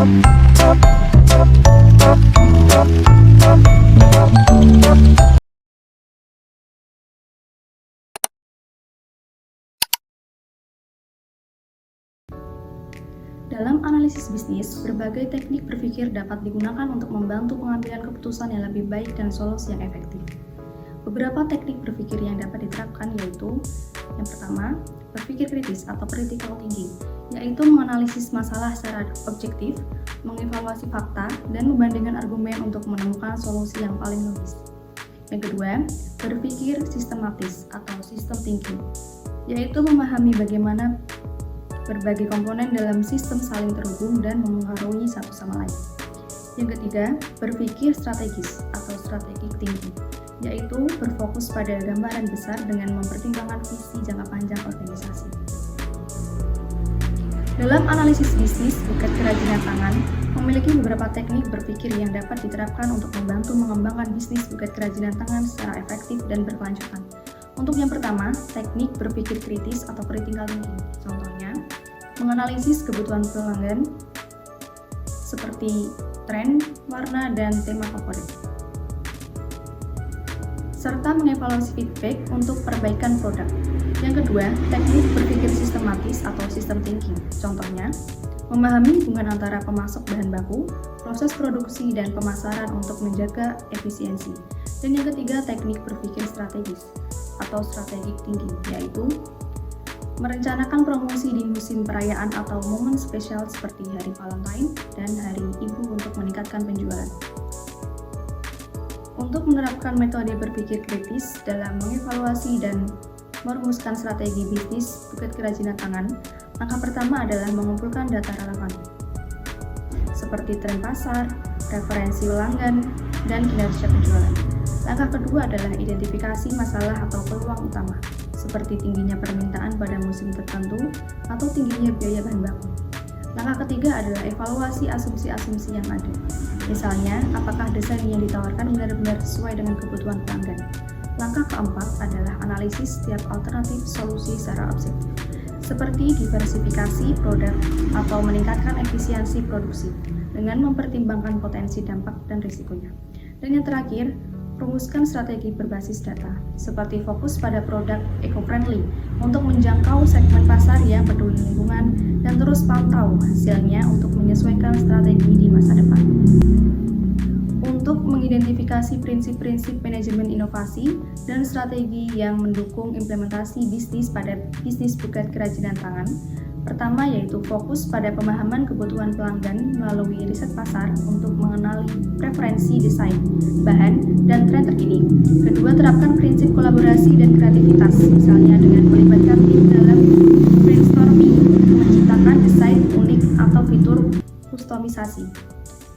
Dalam analisis bisnis, berbagai teknik berpikir dapat digunakan untuk membantu pengambilan keputusan yang lebih baik dan solusi yang efektif. Beberapa teknik berpikir yang dapat diterapkan yaitu: yang pertama, berpikir kritis atau critical thinking, yaitu menganalisis masalah secara objektif, mengevaluasi fakta, dan membandingkan argumen untuk menemukan solusi yang paling logis. Yang kedua, berpikir sistematis atau system thinking, yaitu memahami bagaimana berbagai komponen dalam sistem saling terhubung dan mempengaruhi satu sama lain. Yang ketiga, berpikir strategis atau strategic thinking, yaitu berfokus pada gambaran besar dengan mempertimbangkan visi jangka panjang organisasi. Dalam analisis bisnis, Bukit Kerajinan Tangan memiliki beberapa teknik berpikir yang dapat diterapkan untuk membantu mengembangkan bisnis Bukit Kerajinan Tangan secara efektif dan berkelanjutan. Untuk yang pertama, teknik berpikir kritis atau critical thinking. Contohnya, menganalisis kebutuhan pelanggan seperti tren, warna, dan tema favorit, serta mengevaluasi feedback untuk perbaikan produk. Yang kedua, teknik berpikir sistematis atau system thinking. Contohnya, memahami hubungan antara pemasok bahan baku, proses produksi, dan pemasaran untuk menjaga efisiensi. Dan yang ketiga, teknik berpikir strategis atau strategic thinking, yaitu merencanakan promosi di musim perayaan atau momen spesial seperti Hari Valentine dan Hari Ibu untuk meningkatkan penjualan. Untuk menerapkan metode berpikir kritis dalam mengevaluasi dan merumuskan strategi bisnis Bukit Kerajinan Tangan, langkah pertama adalah mengumpulkan data relevan, seperti tren pasar, referensi pelanggan, dan kinerja penjualan. Langkah kedua adalah identifikasi masalah atau peluang utama, seperti tingginya permintaan pada musim tertentu atau tingginya biaya bahan baku. Langkah ketiga adalah evaluasi asumsi-asumsi yang ada. Misalnya, apakah desain yang ditawarkan benar-benar sesuai dengan kebutuhan pelanggan. Langkah keempat adalah analisis setiap alternatif solusi secara objektif, seperti diversifikasi produk atau meningkatkan efisiensi produksi dengan mempertimbangkan potensi dampak dan risikonya. Dan yang terakhir, rumuskan strategi berbasis data, seperti fokus pada produk eco-friendly untuk menjangkau segmen pasar yang peduli lingkungan dan terus pantau hasilnya untuk menyesuaikan strategi di masa depan. Untuk mengidentifikasi prinsip-prinsip manajemen inovasi dan strategi yang mendukung implementasi bisnis pada bisnis Bukit Kerajinan Tangan, pertama yaitu fokus pada pemahaman kebutuhan pelanggan melalui riset pasar untuk mengenali preferensi desain, bahan, dan tren terkini. Kedua, terapkan prinsip kolaborasi dan kreativitas, misalnya dengan melibatkan tim dalam brainstorming untuk menciptakan desain unik atau fitur kustomisasi.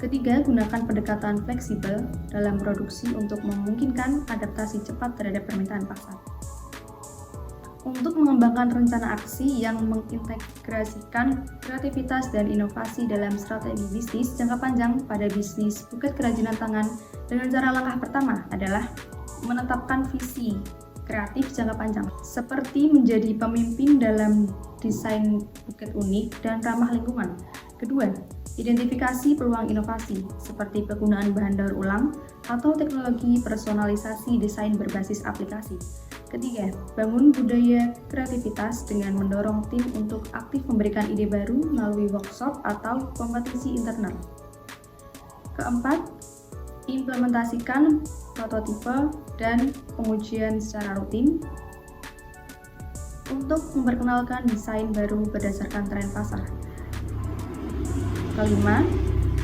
Ketiga, gunakan pendekatan fleksibel dalam produksi untuk memungkinkan adaptasi cepat terhadap permintaan pasar. Untuk mengembangkan rencana aksi yang mengintegrasikan kreativitas dan inovasi dalam strategi bisnis jangka panjang pada bisnis Bukit Kerajinan Tangan dengan cara langkah pertama adalah menetapkan visi kreatif jangka panjang, seperti menjadi pemimpin dalam desain bukit unik dan ramah lingkungan. Kedua, identifikasi peluang inovasi, seperti penggunaan bahan daur ulang atau teknologi personalisasi desain berbasis aplikasi. Ketiga, bangun budaya kreativitas dengan mendorong tim untuk aktif memberikan ide baru melalui workshop atau kompetisi internal. Keempat, implementasikan prototipe dan pengujian secara rutin untuk memperkenalkan desain baru berdasarkan tren pasar. Kelima,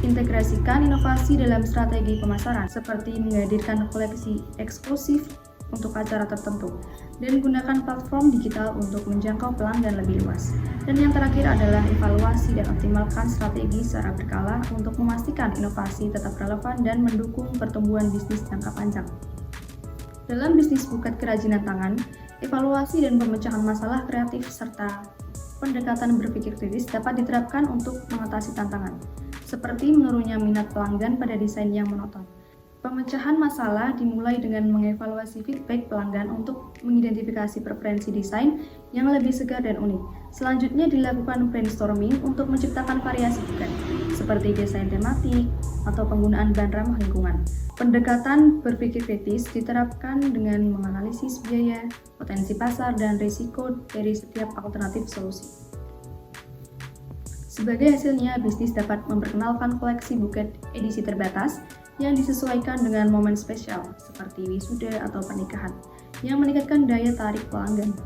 integrasikan inovasi dalam strategi pemasaran, seperti menghadirkan koleksi eksklusif untuk acara tertentu, dan gunakan platform digital untuk menjangkau pelanggan lebih luas. Dan yang terakhir adalah evaluasi dan optimalkan strategi secara berkala untuk memastikan inovasi tetap relevan dan mendukung pertumbuhan bisnis jangka panjang. Dalam bisnis Bukit Kerajinan Tangan, evaluasi dan pemecahan masalah kreatif serta pendekatan berpikir kritis dapat diterapkan untuk mengatasi tantangan, seperti menurunnya minat pelanggan pada desain yang monoton. Pemecahan masalah dimulai dengan mengevaluasi feedback pelanggan untuk mengidentifikasi preferensi desain yang lebih segar dan unik. Selanjutnya dilakukan brainstorming untuk menciptakan variasi bukan, seperti desain tematik atau penggunaan bahan ramah lingkungan. Pendekatan berpikir kritis diterapkan dengan menganalisis biaya, potensi pasar, dan risiko dari setiap alternatif solusi. Sebagai hasilnya, bisnis dapat memperkenalkan koleksi buket edisi terbatas yang disesuaikan dengan momen spesial seperti wisuda atau pernikahan, yang meningkatkan daya tarik pelanggan.